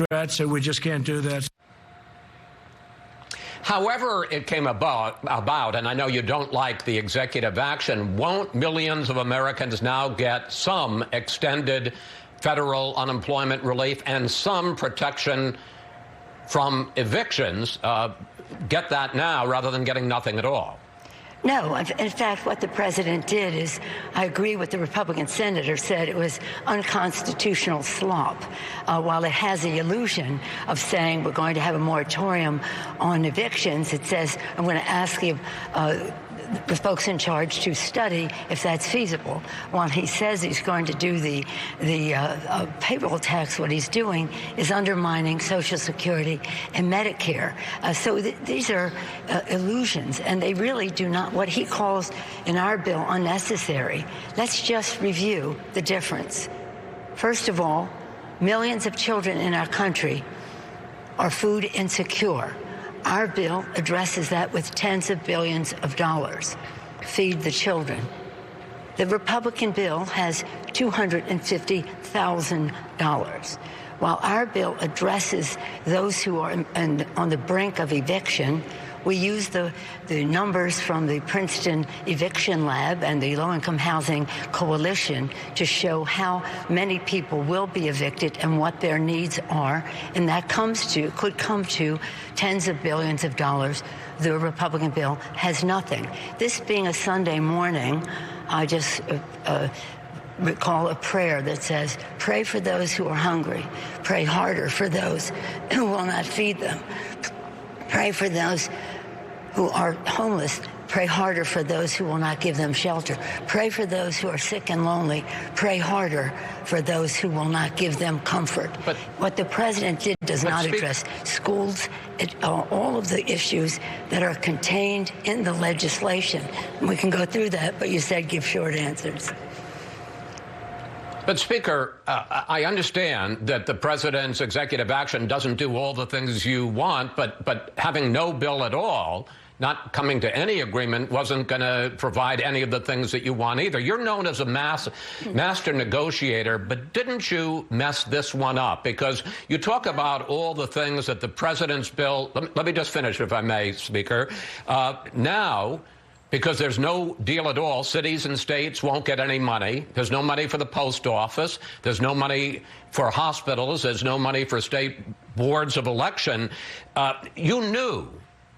Democrats, and we just can't do that. However it came about, and I know you don't like the executive action, won't millions of Americans now get some extended federal unemployment relief and some protection from evictions? Get that now rather than getting nothing at all. No. In fact, what the president did is, I agree with the Republican senator said, it was unconstitutional slop. While it has the illusion of saying we're going to have a moratorium on evictions, it says, I'm going to ask you, the folks in charge to study if that's feasible. While he says he's going to do the payroll tax, what he's doing is undermining Social Security and Medicare. So these are illusions, and they really do not, what he calls in our bill, unnecessary. Let's just review the difference. First of all, millions of children in our country are food insecure. Our bill addresses that with tens of billions of dollars. Feed the children. The Republican bill has $250,000. While our bill addresses those who are on the brink of eviction, we use the numbers from the Princeton Eviction Lab and the Low-Income Housing Coalition to show how many people will be evicted and what their needs are, and that could come to tens of billions of dollars. The Republican bill has nothing. This being a Sunday morning, I just recall a prayer that says, pray for those who are hungry, pray harder for those who will not feed them. Pray for those who are homeless. Pray harder for those who will not give them shelter. Pray for those who are sick and lonely. Pray harder for those who will not give them comfort. But what the president did does not address schools, all of the issues that are contained in the legislation. We can go through that, but you said give short answers. But, Speaker, I understand that the president's executive action doesn't do all the things you want, but having no bill at all, not coming to any agreement, wasn't going to provide any of the things that you want either. You're known as a master negotiator, but didn't you mess this one up? Because you talk about all the things that the president's bill... Let me just finish, if I may, Speaker. Now... because there's no deal at all, cities and states won't get any money. There's no money for the post office. There's no money for hospitals. There's no money for state boards of election. You knew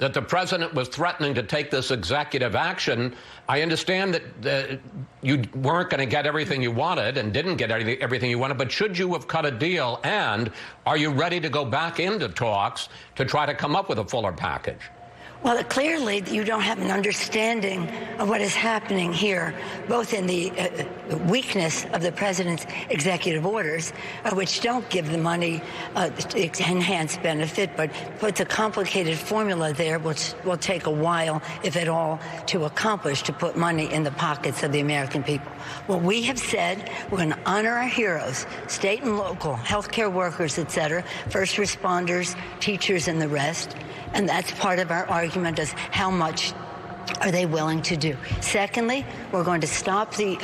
that the president was threatening to take this executive action. I understand that you weren't going to get everything you wanted and didn't get everything you wanted, but should you have cut a deal? And are you ready to go back into talks to try to come up with a fuller package? Well, clearly you don't have an understanding of what is happening here, both in the weakness of the president's executive orders, which don't give the money enhanced benefit, but puts a complicated formula there, which will take a while, if at all, to accomplish, to put money in the pockets of the American people. What we have said, we're going to honor our heroes, state and local, healthcare workers, et cetera, first responders, teachers, and the rest. And that's part of our argument, is how much are they willing to do. Secondly, we're going to stop the,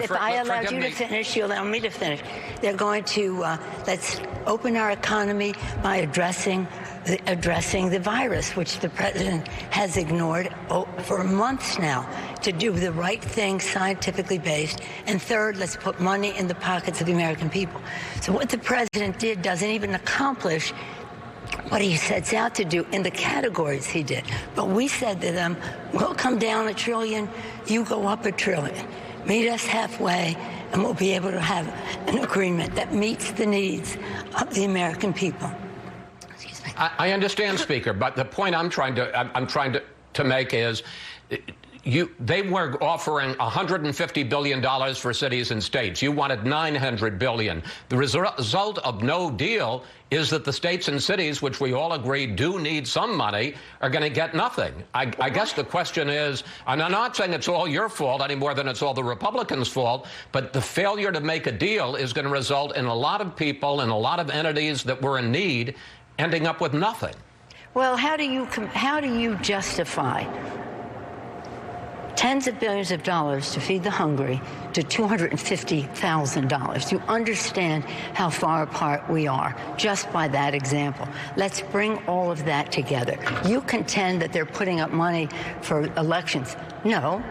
if I allowed you to finish, you allow me to finish. They're going to, let's open our economy by addressing the virus, which the president has ignored for months now, to do the right thing, scientifically based. And third, let's put money in the pockets of the American people. So what the president did doesn't even accomplish what he sets out to do in the categories he did. But we said to them, we'll come down $1 trillion, you go up $1 trillion. Meet us halfway, and we'll be able to have an agreement that meets the needs of the American people. Excuse me. I understand, Speaker, but the point I'm trying to make is, they were offering $150 billion for cities and states. You wanted $900 billion. The result of no deal is that the states and cities, which we all agree do need some money, are going to get nothing. I guess the question is, and I'm not saying it's all your fault any more than it's all the Republicans' fault, but the failure to make a deal is going to result in a lot of people and a lot of entities that were in need ending up with nothing. Well, how do you justify tens of billions of dollars to feed the hungry to $250,000. You understand how far apart we are just by that example. Let's bring all of that together. You contend that they're putting up money for elections. No.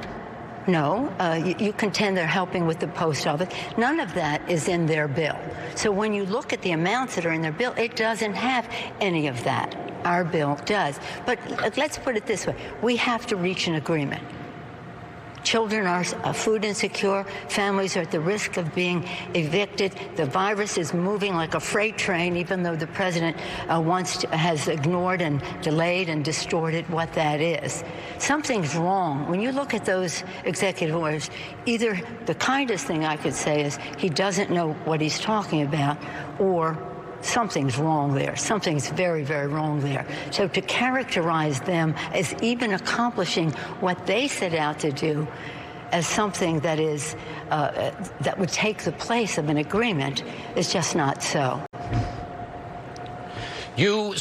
You contend they're helping with the post office. None of that is in their bill. So when you look at the amounts that are in their bill, it doesn't have any of that. Our bill does. But let's put it this way. We have to reach an agreement. Children are food insecure. Families are at the risk of being evicted. The virus is moving like a freight train, even though the president has ignored and delayed and distorted what that is. Something's wrong. When you look at those executive orders, either the kindest thing I could say is he doesn't know what he's talking about, or something's wrong there. Something's very, very wrong there. So to characterize them as even accomplishing what they set out to do as something that is that would take the place of an agreement is just not so. You